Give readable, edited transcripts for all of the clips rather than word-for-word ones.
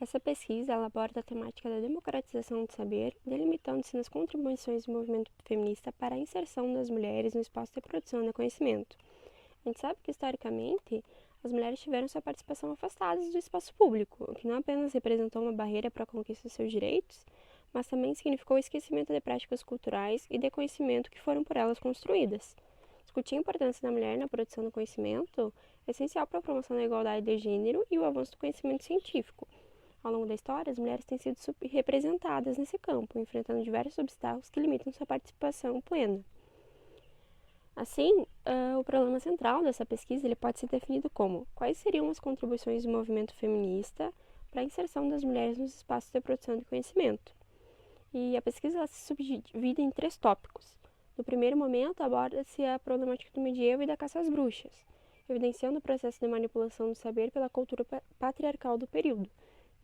Essa pesquisa ela aborda a temática da democratização do saber, delimitando-se nas contribuições do movimento feminista para a inserção das mulheres no espaço de produção de conhecimento. A gente sabe que, historicamente, as mulheres tiveram sua participação afastadas do espaço público, o que não apenas representou uma barreira para a conquista dos seus direitos, mas também significou o esquecimento de práticas culturais e de conhecimento que foram por elas construídas. Discutir a importância da mulher na produção do conhecimento é essencial para a promoção da igualdade de gênero e o avanço do conhecimento científico. Ao longo da história, as mulheres têm sido subrepresentadas nesse campo, enfrentando diversos obstáculos que limitam sua participação plena. Assim, o problema central dessa pesquisa ele pode ser definido como: quais seriam as contribuições do movimento feminista para a inserção das mulheres nos espaços de produção de conhecimento. E a pesquisa ela se subdivide em 3 tópicos. No primeiro momento, aborda-se a problemática do medievo e da caça às bruxas, evidenciando o processo de manipulação do saber pela cultura patriarcal do período.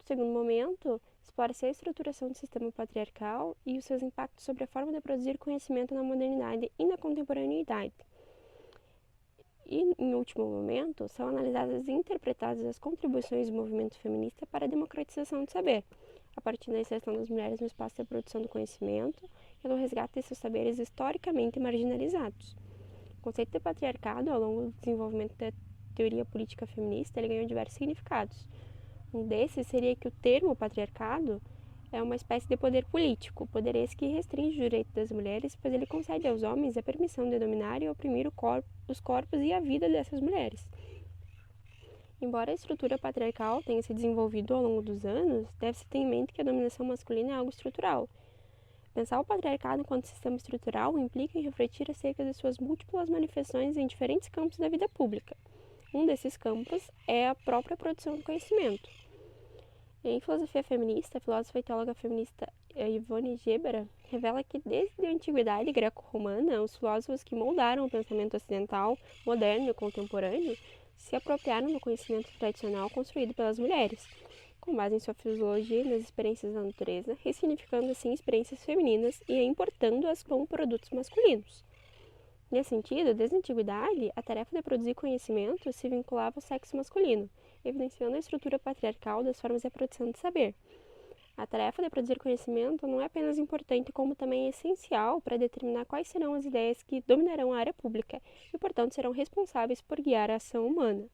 No segundo momento, explora-se a estruturação do sistema patriarcal e os seus impactos sobre a forma de produzir conhecimento na modernidade e na contemporaneidade. E, em último momento, são analisadas e interpretadas as contribuições do movimento feminista para a democratização do saber, a partir da inserção das mulheres no espaço de produção do conhecimento e no resgate de seus saberes historicamente marginalizados. O conceito de patriarcado, ao longo do desenvolvimento da teoria política feminista, ele ganhou diversos significados. Um desses seria que o termo patriarcado é uma espécie de poder político, poder esse que restringe o direito das mulheres, pois ele concede aos homens a permissão de dominar e oprimir os corpos e a vida dessas mulheres. Embora a estrutura patriarcal tenha se desenvolvido ao longo dos anos, deve-se ter em mente que a dominação masculina é algo estrutural. Pensar o patriarcado enquanto sistema estrutural implica em refletir acerca de suas múltiplas manifestações em diferentes campos da vida pública. Um desses campos é a própria produção do conhecimento. Em filosofia feminista, a filósofa e teóloga feminista Yvonne Gebera revela que desde a antiguidade greco-romana, os filósofos que moldaram o pensamento ocidental, moderno e contemporâneo se apropriaram do conhecimento tradicional construído pelas mulheres, com base em sua fisiologia e nas experiências da natureza, ressignificando assim experiências femininas e importando-as como produtos masculinos. Nesse sentido, desde a antiguidade, a tarefa de produzir conhecimento se vinculava ao sexo masculino, evidenciando a estrutura patriarcal das formas de produção de saber. A tarefa de produzir conhecimento não é apenas importante, como também é essencial para determinar quais serão as ideias que dominarão a área pública e, portanto, serão responsáveis por guiar a ação humana.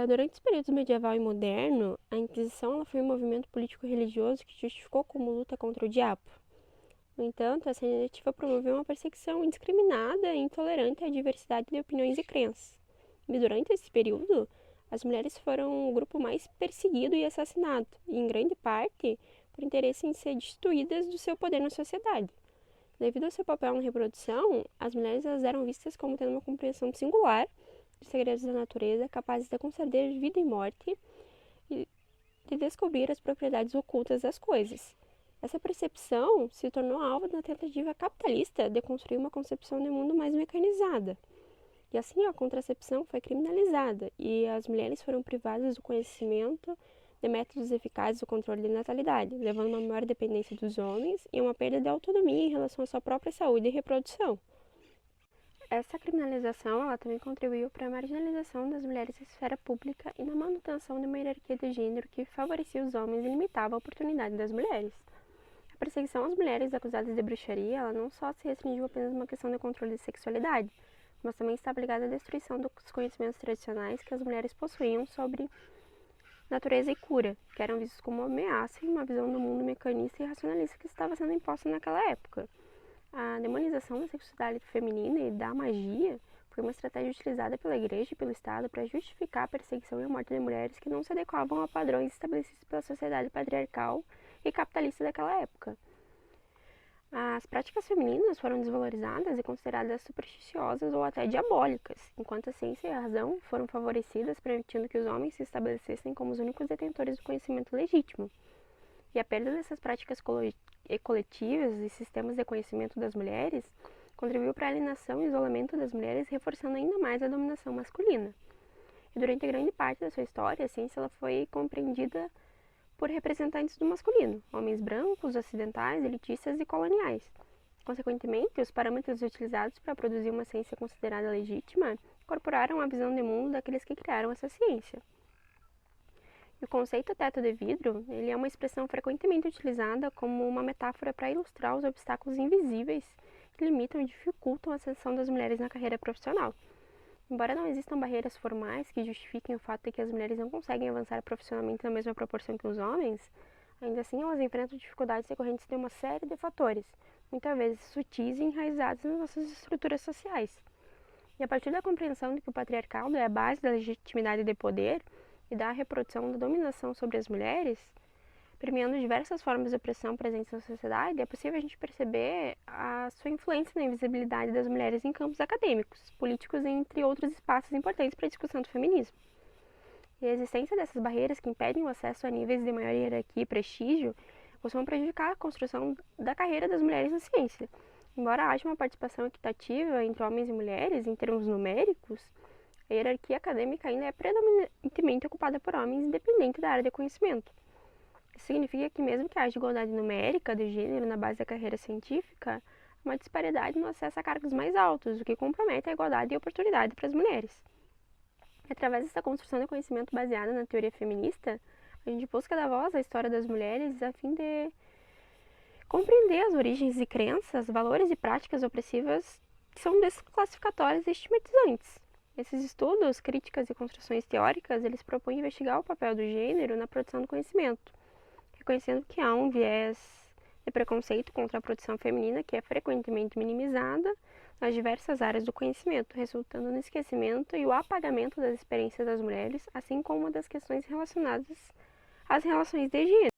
Durante os períodos medieval e moderno, a Inquisição ela foi um movimento político-religioso que justificou como luta contra o diabo. No entanto, essa iniciativa promoveu uma perseguição indiscriminada e intolerante à diversidade de opiniões e crenças. E durante esse período, as mulheres foram o grupo mais perseguido e assassinado, e em grande parte por interesse em ser destituídas do seu poder na sociedade. Devido ao seu papel na reprodução, as mulheres eram vistas como tendo uma compreensão singular dos segredos da natureza, capazes de conceder vida e morte e de descobrir as propriedades ocultas das coisas. Essa percepção se tornou alvo da tentativa capitalista de construir uma concepção de mundo mais mecanizada. E assim a contracepção foi criminalizada e as mulheres foram privadas do conhecimento de métodos eficazes do controle de natalidade, levando a uma maior dependência dos homens e uma perda de autonomia em relação à sua própria saúde e reprodução. Essa criminalização ela também contribuiu para a marginalização das mulheres na esfera pública e na manutenção de uma hierarquia de gênero que favorecia os homens e limitava a oportunidade das mulheres. A perseguição às mulheres acusadas de bruxaria ela não só se restringiu apenas a uma questão de controle de sexualidade, mas também está ligada à destruição dos conhecimentos tradicionais que as mulheres possuíam sobre natureza e cura, que eram vistos como uma ameaça em uma visão do mundo mecanista e racionalista que estava sendo imposta naquela época. A demonização da sexualidade feminina e da magia foi uma estratégia utilizada pela Igreja e pelo Estado para justificar a perseguição e a morte de mulheres que não se adequavam a padrões estabelecidos pela sociedade patriarcal e capitalista daquela época. As práticas femininas foram desvalorizadas e consideradas supersticiosas ou até diabólicas, enquanto a ciência e a razão foram favorecidas, permitindo que os homens se estabelecessem como os únicos detentores do conhecimento legítimo. E a perda dessas práticas coletivas e sistemas de conhecimento das mulheres contribuiu para a alienação e isolamento das mulheres, reforçando ainda mais a dominação masculina. E durante grande parte da sua história, a ciência ela foi compreendida por representantes do masculino, homens brancos, ocidentais, elitistas e coloniais. Consequentemente, os parâmetros utilizados para produzir uma ciência considerada legítima incorporaram a visão de mundo daqueles que criaram essa ciência. O conceito teto de vidro, ele é uma expressão frequentemente utilizada como uma metáfora para ilustrar os obstáculos invisíveis que limitam e dificultam a ascensão das mulheres na carreira profissional. Embora não existam barreiras formais que justifiquem o fato de que as mulheres não conseguem avançar profissionalmente na mesma proporção que os homens, ainda assim elas enfrentam dificuldades decorrentes de uma série de fatores, muitas vezes sutis e enraizados nas nossas estruturas sociais. E a partir da compreensão de que o patriarcado é a base da legitimidade de poder e da reprodução da dominação sobre as mulheres, permeando diversas formas de opressão presentes na sociedade, é possível a gente perceber a sua influência na invisibilidade das mulheres em campos acadêmicos, políticos e entre outros espaços importantes para a discussão do feminismo. E a existência dessas barreiras que impedem o acesso a níveis de maior hierarquia e prestígio costumam prejudicar a construção da carreira das mulheres na ciência. Embora haja uma participação equitativa entre homens e mulheres em termos numéricos, a hierarquia acadêmica ainda é predominantemente ocupada por homens, independente da área de conhecimento. Isso significa que, mesmo que haja igualdade numérica de gênero na base da carreira científica, há uma disparidade no acesso a cargos mais altos, o que compromete a igualdade e oportunidade para as mulheres. Através dessa construção de conhecimento baseada na teoria feminista, a gente busca dar voz à história das mulheres a fim de compreender as origens e crenças, valores e práticas opressivas que são desclassificatórias e estigmatizantes. Esses estudos, críticas e construções teóricas, eles propõem investigar o papel do gênero na produção do conhecimento, reconhecendo que há um viés de preconceito contra a produção feminina que é frequentemente minimizada nas diversas áreas do conhecimento, resultando no esquecimento e o apagamento das experiências das mulheres, assim como das questões relacionadas às relações de gênero.